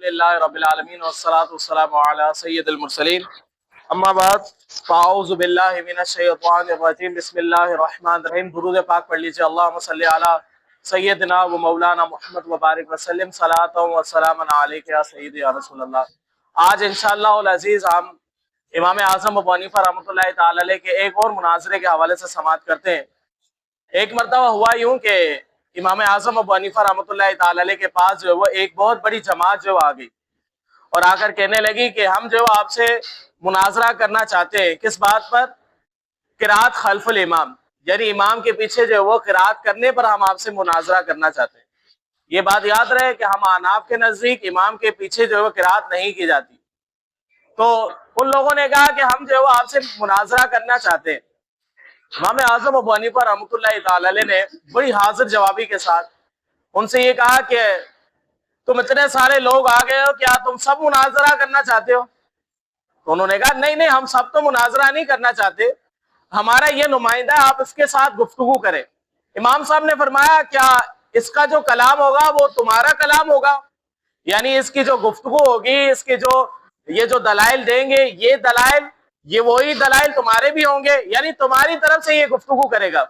للہ رب العالمین والصلاة والسلام علی سید المرسلین اما بعد فاعوذ باللہ من الشیطان الرجیم بسم اللہ الرحمن الرحیم۔ درود پاک پڑھ لیجئے۔ اللہم صلی علی سیدنا و مولانا محمد وبارک وسلم صلاۃ و سلام علیک یا سیدی یا رسول اللہ۔ آج انشاءاللہ العزیز ہم امام اعظم ابو حنیفہ رحمۃ اللہ تعالی علیہ کے ایک اور مناظرے کے حوالے سے سماعت کرتے ہیں۔ ایک مرتبہ ہوا یوں کہ امام اعظم ابو حنیفہ رحمۃ اللہ تعالی علیہ کے پاس جو ہے وہ ایک بہت بڑی جماعت جو آ گئی اور آ کر کہنے لگی کہ ہم جو آپ سے مناظرہ کرنا چاہتے ہیں۔ کس بات پر؟ قرات خلف الامام، یعنی امام کے پیچھے جو ہے وہ قرات کرنے پر ہم آپ سے مناظرہ کرنا چاہتے ہیں۔ یہ بات یاد رہے کہ ہم احناف کے نزدیک امام کے پیچھے جو ہے وہ قرات نہیں کی جاتی۔ تو ان لوگوں نے کہا کہ ہم جو ہے وہ آپ سے مناظرہ کرنا چاہتے ہیں۔ امام اعظم ابو حنیفہ رحمۃ اللہ تعالی علیہ نے بڑی حاضر جوابی کے ساتھ ان سے یہ کہا کہ تم اتنے سارے لوگ آ گئے ہو، کیا تم سب مناظرہ کرنا چاہتے ہو؟ تو انہوں نے کہا نہیں ہم سب تو مناظرہ نہیں کرنا چاہتے، ہمارا یہ نمائندہ ہے، آپ اس کے ساتھ گفتگو کریں۔ امام صاحب نے فرمایا کیا اس کا جو کلام ہوگا وہ تمہارا کلام ہوگا؟ یعنی اس کی جو گفتگو ہوگی، اس کے یہ جو دلائل دیں گے، یہ دلائل یہ وہی دلائل تمہارے بھی ہوں گے، یعنی تمہاری طرف سے یہ گفتگو کرے گا؟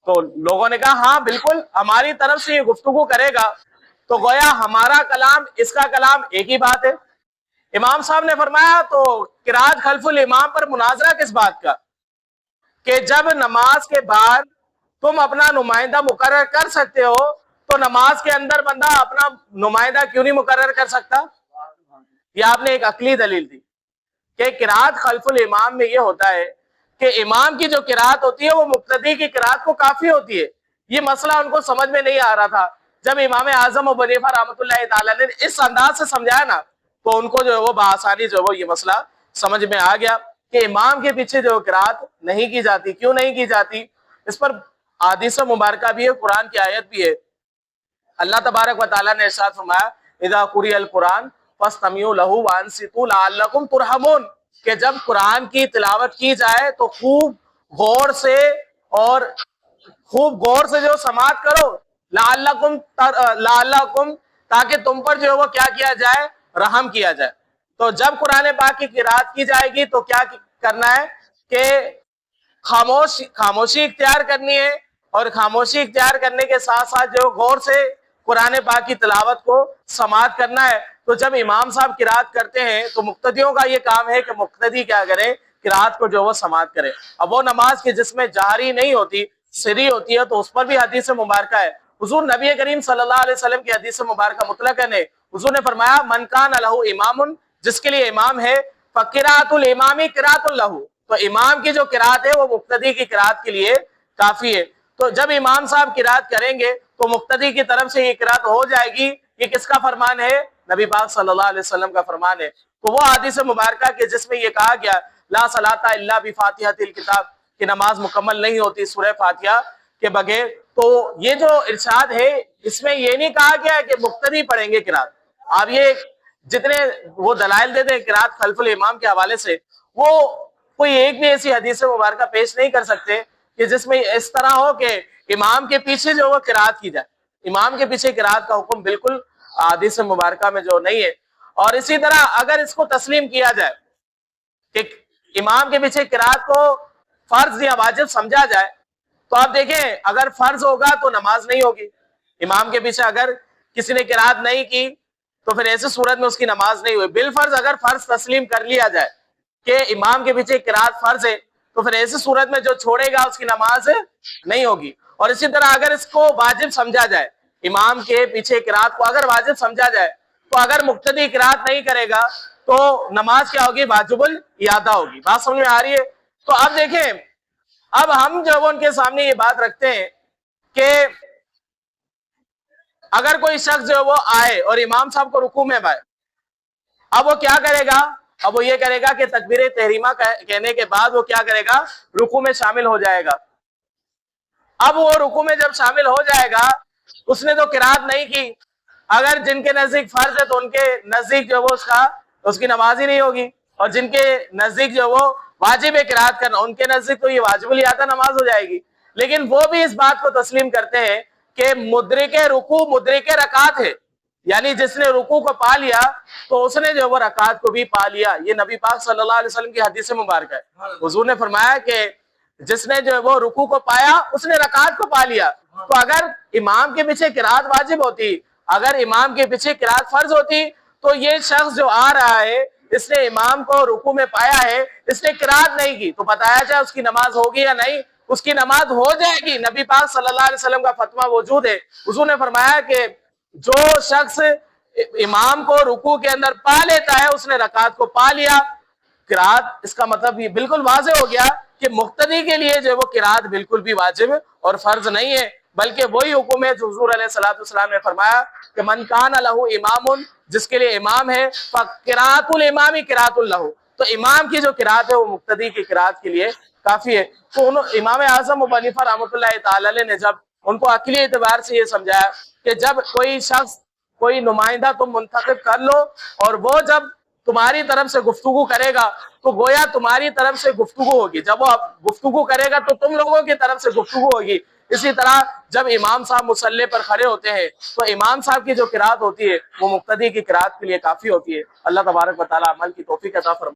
تو لوگوں نے کہا ہاں بالکل ہماری طرف سے یہ گفتگو کرے گا۔ تو گویا ہمارا کلام اس کا کلام ایک ہی بات ہے۔ امام صاحب نے فرمایا تو قرات خلف الامام پر مناظرہ کس بات کا؟ کہ جب نماز کے بعد تم اپنا نمائندہ مقرر کر سکتے ہو تو نماز کے اندر بندہ اپنا نمائندہ کیوں نہیں مقرر کر سکتا؟ یہ آپ نے ایک عقلی دلیل دی کہ قرات خلف الامام میں یہ ہوتا ہے کہ امام کی جو قرات ہوتی ہے وہ مقتدی کی قرات کو کافی ہوتی ہے۔ یہ مسئلہ ان کو سمجھ میں نہیں آ رہا تھا۔ جب امام اعظم ابو حنیفہ رحمۃ اللہ تعالی نے اس انداز سے سمجھایا نا تو ان کو جو ہے وہ بآسانی جو ہے وہ یہ مسئلہ سمجھ میں آ گیا کہ امام کے پیچھے جو قرات نہیں کی جاتی۔ کیوں نہیں کی جاتی؟ اس پر احادیث مبارکہ بھی ہے، قرآن کی آیت بھی ہے۔ اللہ تبارک و تعالی نے ارشاد فرمایا اذا قرئ القرآن فاستمعوا له وانصتوا لعلکم ترحمون، کہ جب قرآن کی تلاوت کی جائے تو خوب غور سے جو سماعت کرو، لعلکم تاکہ تم پر جو ہے وہ کیا جائے؟ رحم کیا جائے۔ تو جب قرآن پاک کی قرات کی جائے گی تو کیا کرنا ہے کہ خاموشی اختیار کرنی ہے، اور خاموشی اختیار کرنے کے ساتھ ساتھ جو غور سے قرآن پاک کی تلاوت کو سماعت کرنا ہے۔ تو جب امام صاحب قرات کرتے ہیں تو مقتدیوں کا یہ کام ہے کہ مقتدی کیا کرے؟ قرات کو جو وہ سماعت کرے۔ اب وہ نماز کی جس میں جہری نہیں ہوتی، سری ہوتی ہے، تو اس پر بھی حدیث مبارکہ ہے۔ حضور نبی کریم صلی اللہ علیہ وسلم کی حدیث مبارکہ مطلقاً ہے۔ حضور نے فرمایا من کان لہ امام، جس کے لیے امام ہے، فقرات الامام قرات لہ، تو امام کی جو قرات ہے وہ مقتدی کی قرات کے لیے کافی ہے۔ تو جب امام صاحب قرات کریں گے تو مقتدی کی طرف سے یہ قرات ہو جائے گی۔ یہ کس کا فرمان ہے؟ نبی پاک صلی اللہ علیہ وسلم کا فرمان ہے۔ تو وہ حدیث مبارکہ کے جس میں یہ کہا گیا لا صلاۃ الا بفاتحۃ الکتاب، کہ نماز مکمل نہیں ہوتی سورہ فاتحہ کے بغیر، تو یہ جو ارشاد ہے اس میں یہ نہیں کہا گیا کہ مقتدی پڑھیں گے قرات۔ آپ یہ جتنے وہ دلائل دیتے ہیں قرات خلف الامام کے حوالے سے، وہ کوئی ایک بھی ایسی حدیث مبارکہ پیش نہیں کر سکتے کہ جس میں اس طرح ہو کہ امام کے پیچھے جو وہ قرات کی جائے۔ امام کے پیچھے قرات کا حکم بالکل حدیث مبارکہ میں جو نہیں ہے۔ اور اسی طرح اگر اس کو تسلیم کیا جائے کہ امام کے پیچھے قرات کو فرض یا واجب سمجھا جائے تو آپ دیکھیں اگر فرض ہوگا تو نماز نہیں ہوگی۔ امام کے پیچھے اگر کسی نے قرات نہیں کی تو پھر ایسی صورت میں اس کی نماز نہیں ہوئی۔ بالفرض اگر فرض تسلیم کر لیا جائے کہ امام کے پیچھے قرات فرض ہے تو پھر ایسی صورت میں جو چھوڑے گا اس کی نماز نہیں ہوگی۔ اور اسی طرح اگر اس کو واجب سمجھا جائے، امام کے پیچھے قرات کو اگر واجب سمجھا جائے تو اگر مقتدی قرات نہیں کرے گا تو نماز کیا ہوگی؟ واجب الاعادہ ہوگی۔ بات سمجھ میں آ رہی ہے؟ تو اب دیکھیں، اب ہم جو ان کے سامنے یہ بات رکھتے ہیں کہ اگر کوئی شخص جو وہ آئے اور امام صاحب کو رکوع میں پائے، اب وہ کیا کرے گا؟ اب وہ یہ کرے گا کہ تکبیر تحریمہ کہنے کے بعد وہ کیا کرے گا؟ رکوع میں شامل ہو جائے گا۔ اب وہ رکوع میں جب شامل ہو جائے گا، اس نے تو قرات نہیں کی، اگر جن کے نزدیک فرض ہے تو ان کے نزدیک جو وہ اس کی نماز ہی نہیں ہوگی، اور جن کے نزدیک جو وہ واجب ہے قرات کرنا، ان کے نزدیک تو یہ واجب الاعادہ نماز ہو جائے گی۔ لیکن وہ بھی اس بات کو تسلیم کرتے ہیں کہ مدرک رکوع مدرک رکعت ہے، یعنی جس نے رکوع کو پا لیا تو اس نے جو وہ رکعت کو بھی پا لیا. یہ نبی پاک صلی اللہ علیہ وسلم کی حدیث مبارکہ ہے. حضور نے فرمایا کہ جس نے جو وہ رکوع کو پایا اس نے رکعت کو پا لیا. تو اگر امام کے پیچھے قرات واجب ہوتی، اگر امام کے پیچھے قرات فرض ہوتی، تو یہ شخص جو آ رہا ہے اس نے امام کو رکوع میں پایا ہے، اس نے قرات نہیں کی، تو بتایا جائے اس کی نماز ہوگی یا نہیں؟ اس کی نماز ہو جائے گی. نبی پاک صلی اللہ علیہ وسلم کا فتویٰ موجود ہے. حضور نے فرمایا کہ جو شخص امام کو رکوع کے اندر پا لیتا ہے اس نے رکعت کو پا لیا. قرات، اس کا مطلب یہ بالکل واضح ہو گیا کہ مقتدی کے لیے جو وہ قرات بالکل بھی واجب اور فرض نہیں ہے، بلکہ وہی حکم ہے جو حضور علیہ الصلوۃ والسلام نے فرمایا کہ من کان لہ امام، جس کے لیے امام ہے، فقرات الامام قرات لہ، تو امام کی جو قرات ہے وہ مقتدی کی قرات کے لیے کافی ہے. تو امام اعظم ابو حنیفہ رحمۃ اللہ تعالی علیہ نے جب ان کو عقلی اعتبار سے یہ سمجھایا کہ جب کوئی شخص، کوئی نمائندہ تم منتخب کر لو اور وہ جب تمہاری طرف سے گفتگو کرے گا تو گویا تمہاری طرف سے گفتگو ہوگی، جب وہ گفتگو کرے گا تو تم لوگوں کی طرف سے گفتگو ہوگی. اسی طرح جب امام صاحب مصلی پر کھڑے ہوتے ہیں تو امام صاحب کی جو قرات ہوتی ہے وہ مقتدی کی قرات کے لیے کافی ہوتی ہے. اللہ تبارک و تعالی عمل کی توفیق عطا فرمائے.